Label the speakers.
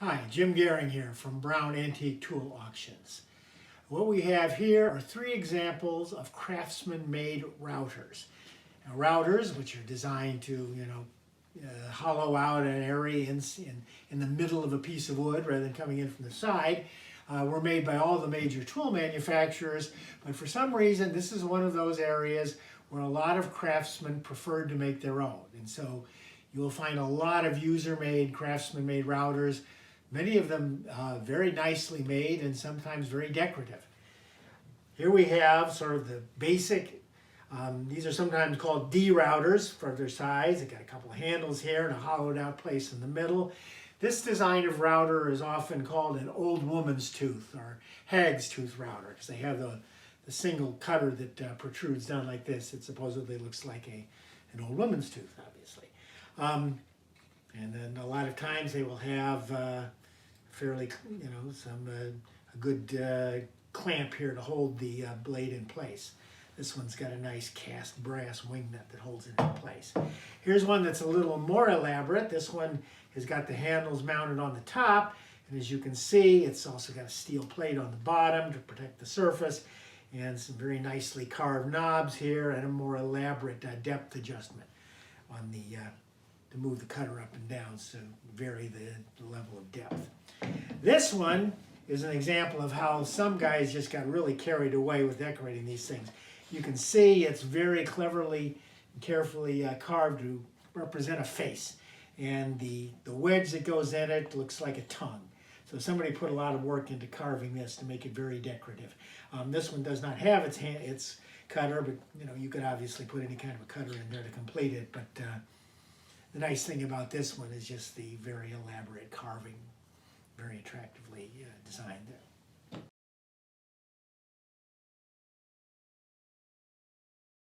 Speaker 1: Hi, Jim Gehring here from Brown Antique Tool Auctions. What we have here are three examples of craftsman-made routers. Now, routers, which are designed to, hollow out an area in the middle of a piece of wood rather than coming in from the side, were made by all the major tool manufacturers, but for some reason this is one of those areas where a lot of craftsmen preferred to make their own. And so you will find a lot of user-made, craftsman-made routers, many of them very nicely made and sometimes very decorative. Here we have sort of the basic, these are sometimes called D routers for their size. They've got a couple of handles here and a hollowed out place in the middle. This design of router is often called an old woman's tooth or hag's tooth router because they have the single cutter that protrudes down like this. It supposedly looks like an old woman's tooth, obviously. And then a lot of times they will have fairly, a good clamp here to hold the blade in place. This one's got a nice cast brass wingnut that holds it in place. Here's one that's a little more elaborate. This one has got the handles mounted on the top, and as you can see, it's also got a steel plate on the bottom to protect the surface, and some very nicely carved knobs here, and a more elaborate depth adjustment on the to move the cutter up and down to vary the level of depth. This one is an example of how some guys just got really carried away with decorating these things. You can see it's very cleverly and carefully carved to represent a face. And the wedge that goes in it looks like a tongue. So somebody put a lot of work into carving this to make it very decorative. This one does not have its cutter, but you could obviously put any kind of a cutter in there to complete it. But the nice thing about this one is just the very elaborate carving, very attractively designed there.